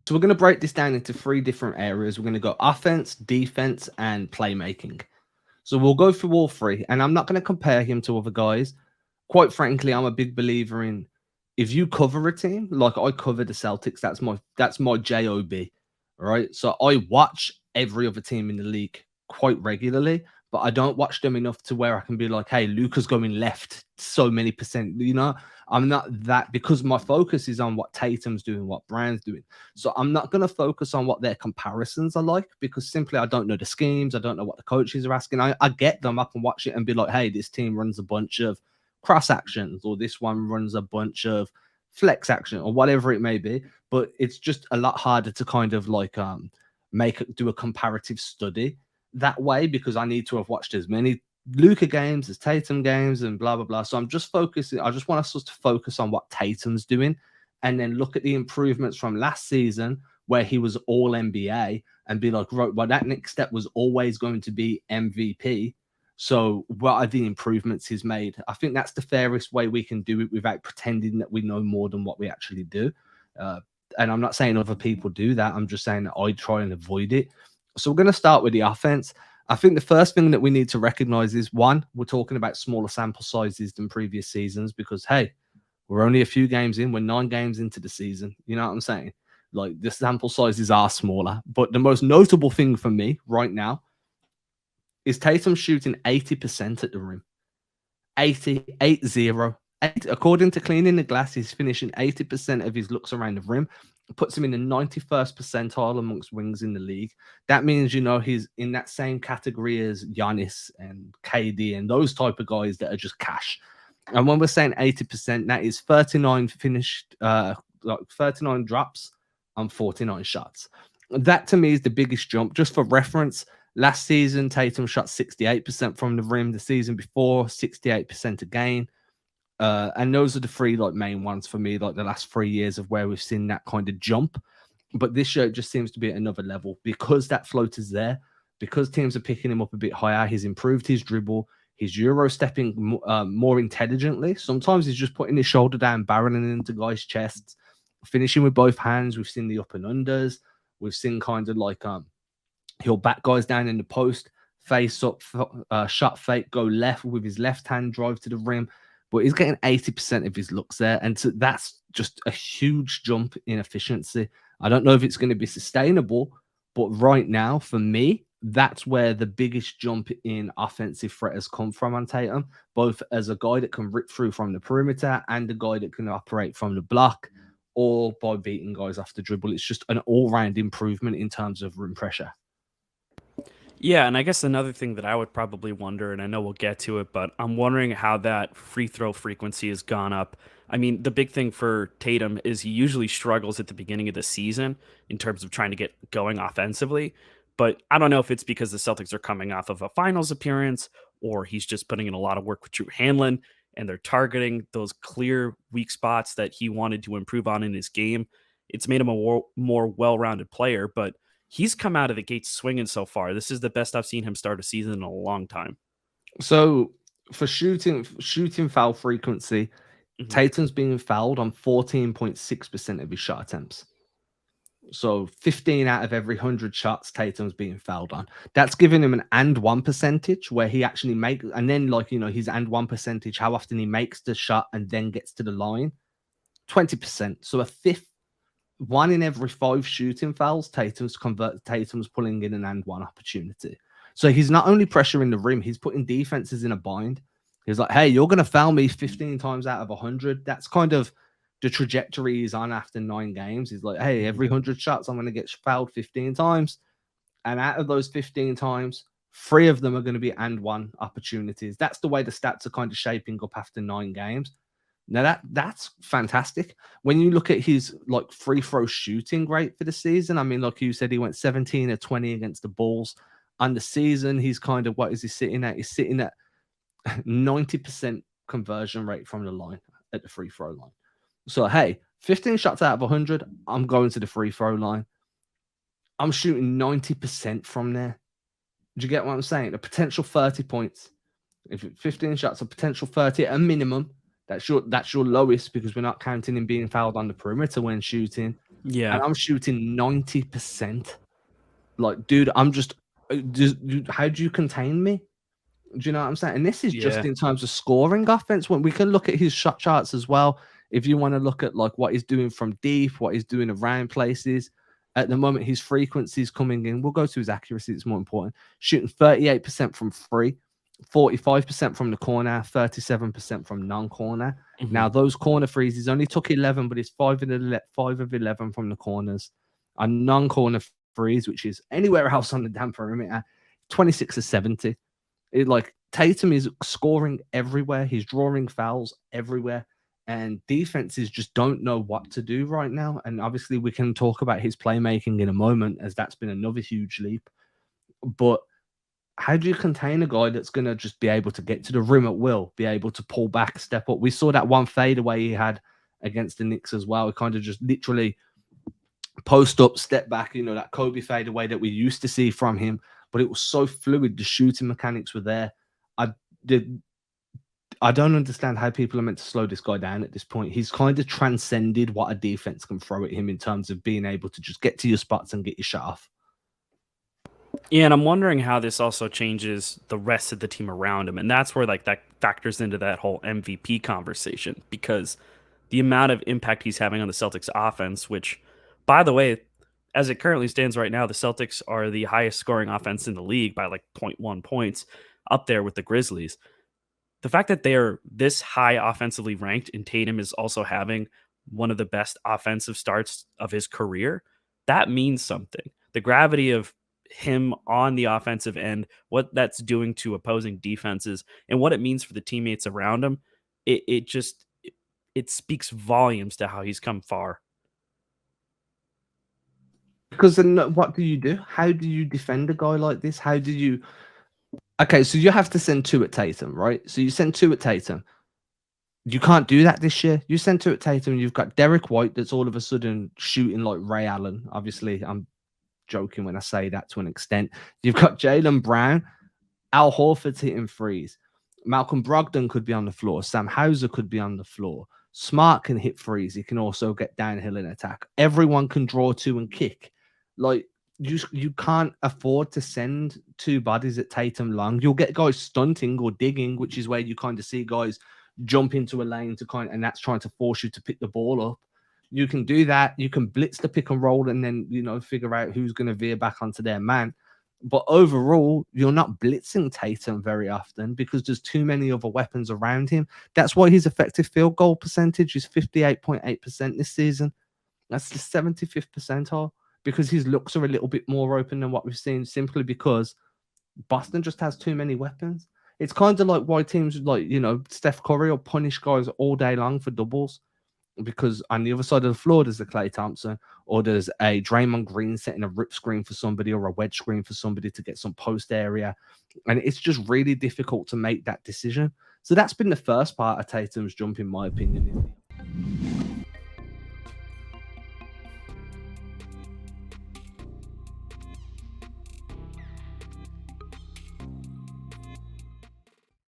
So we're going to break this down into three different areas. We're going to go offense, defense, and playmaking. So we'll go through all three, and I'm not going to compare him to other guys. Quite frankly, I'm a big believer in if you cover a team, like I cover the Celtics, that's my job, right? So I watch every other team in the league quite regularly, but I don't watch them enough to where I can be like, hey, Luca's going left so many percent. I'm not that because my focus is on what Tatum's doing, what Brown's doing. So I'm not going to focus on what their comparisons are like because simply I don't know the schemes. I don't know what the coaches are asking. I get them. I can watch it and be like, hey, this team runs a bunch of cross actions or this one runs a bunch of flex action or whatever it may be. But it's just a lot harder to kind of like do a comparative study that way because I need to have watched as many Luca games as Tatum games and blah blah blah. So I'm just focusing. I just want us to focus on what Tatum's doing and then look at the improvements from last season where he was all NBA and be like, right, well, that next step was always going to be MVP. So what are the improvements he's made? I think that's the fairest way we can do it without pretending that we know more than what we actually do. Uh, and I'm not saying other people do that. I'm just saying that I try and avoid it. So we're going to start with the offense. I think the first thing that we need to recognize is one, we're talking about smaller sample sizes than previous seasons because, hey, we're only a few games in. We're 9 games into the season. You know what I'm saying? Like the sample sizes are smaller. But the most notable thing for me right now is Tatum shooting 80% at the rim. 80. According to Cleaning the Glass, he's finishing 80% of his looks around the rim. It puts him in the 91st percentile amongst wings in the league. That means, he's in that same category as Giannis and KD and those type of guys that are just cash. And when we're saying 80%, that is 39 finished, like 39 drops on 49 shots. That to me is the biggest jump. Just for reference, last season, Tatum shot 68% from the rim. The season before, 68% again. And those are the three like main ones for me, like the last 3 years of where we've seen that kind of jump. But this year it just seems to be at another level because that float is there, because teams are picking him up a bit higher. He's improved his dribble. He's Euro stepping more intelligently. Sometimes he's just putting his shoulder down, barreling into guys' chests, finishing with both hands. We've seen the up and unders. We've seen kind of like he'll back guys down in the post, face up, shot fake, go left with his left hand, drive to the rim. But he's getting 80% of his looks there. And that's just a huge jump in efficiency. I don't know if it's going to be sustainable, but right now, for me, that's where the biggest jump in offensive threat has come from on Tatum, both as a guy that can rip through from the perimeter and a guy that can operate from the block or by beating guys off the dribble. It's just an all-round improvement in terms of rim pressure. Yeah, and I guess another thing that I would probably wonder, and I know we'll get to it, but I'm wondering how that free throw frequency has gone up. I mean, the big thing for Tatum is he usually struggles at the beginning of the season in terms of trying to get going offensively. But I don't know if it's because the Celtics are coming off of a finals appearance or he's just putting in a lot of work with Drew Hanlon and they're targeting those clear weak spots that he wanted to improve on in his game. It's made him a more well rounded player, but he's come out of the gates swinging so far. This is the best I've seen him start a season in a long time. So for shooting foul frequency, Mhm. Tatum's being fouled on 14.6% of his shot attempts. So 15 out of every 100 shots, Tatum's being fouled on. That's giving him an and one percentage where he actually makes, and then his and one percentage, how often he makes the shot and then gets to the line, 20%. So a fifth, one in every 5 shooting fouls, Tatum's pulling in an and one opportunity. So he's not only pressuring the rim, he's putting defenses in a bind. He's like, hey, you're going to foul me 15 times out of 100. That's kind of the trajectory he's on after 9 games. He's like, hey, every 100 shots, I'm going to get fouled 15 times. And out of those 15 times, 3 of them are going to be and one opportunities. That's the way the stats are kind of shaping up after 9 games. Now that's fantastic. When you look at his like free throw shooting rate for the season, I mean, like you said, he went 17 or 20 against the Bulls. On the season, he's kind of what is he sitting at? He's sitting at 90% conversion rate from the line at the free throw line. So hey, 15 shots out of 100, I'm going to the free throw line. I'm shooting 90% from there. Do you get what I'm saying? A potential 30 points. If 15 shots, a potential 30 at a minimum. That's your lowest because we're not counting him being fouled on the perimeter when shooting. Yeah. and I'm shooting 90%. Like, dude, how do you contain me? Do you know what I'm saying? And this is just Yeah. in terms of scoring offense. When we can look at his shot charts as well, if you want to look at like what he's doing from deep, what he's doing around places. At the moment, his frequency is coming in. We'll go to his accuracy. It's more important. Shooting 38% from free, 45% from the corner, 37% from non-corner. Now, those corner threes, he's only took 11, but he's 5 of 11 from the corners. On non-corner threes, which is anywhere else on the damn perimeter, 26 of 70. Like Tatum is scoring everywhere. He's drawing fouls everywhere. And defenses just don't know what to do right now. And obviously, we can talk about his playmaking in a moment, as that's been another huge leap. But how do you contain a guy that's going to just be able to get to the rim at will, be able to pull back, step up? We saw that one fadeaway he had against the Knicks as well. It kind of just literally post up, step back, that Kobe fadeaway that we used to see from him. But it was so fluid. The shooting mechanics were there. I don't understand how people are meant to slow this guy down at this point. He's kind of transcended what a defense can throw at him in terms of being able to just get to your spots and get your shot off. Yeah, and I'm wondering how this also changes the rest of the team around him. And that's where like that factors into that whole MVP conversation, because the amount of impact he's having on the Celtics offense, which, by the way, as it currently stands right now, the Celtics are the highest scoring offense in the league by like 0.1 points, up there with the Grizzlies. The fact that they are this high offensively ranked and Tatum is also having one of the best offensive starts of his career, that means something. The gravity of him on the offensive end, what that's doing to opposing defenses, and what it means for the teammates around him, it speaks volumes to how he's come far. Because then what do you do? How do you defend a guy like this? How do you... Okay, so you have to send 2 at Tatum, right? So you send 2 at Tatum. You can't do that this year. You send 2 at Tatum, you've got Derek White that's all of a sudden shooting like Ray Allen. Obviously, I'm joking when I say that to an extent. You've got Jaylen Brown, Al Horford's hitting threes. Malcolm Brogdon could be on the floor. Sam Hauser could be on the floor. Smart can hit threes. He can also get downhill in attack. Everyone can draw 2 and kick. Like, you can't afford to send 2 bodies at Tatum long. You'll get guys stunting or digging, which is where you kind of see guys jump into a lane and that's trying to force you to pick the ball up. You can do that. You can blitz the pick and roll and then, figure out who's going to veer back onto their man. But overall, you're not blitzing Tatum very often because there's too many other weapons around him. That's why his effective field goal percentage is 58.8% this season. That's the 75th percentile, because his looks are a little bit more open than what we've seen, simply because Boston just has too many weapons. It's kind of like why teams like, Steph Curry will punish guys all day long for doubles, because on the other side of the floor, there's a Klay Thompson, or there's a Draymond Green setting a rip screen for somebody or a wedge screen for somebody to get some post area. And it's just really difficult to make that decision. So that's been the first part of Tatum's jump, in my opinion.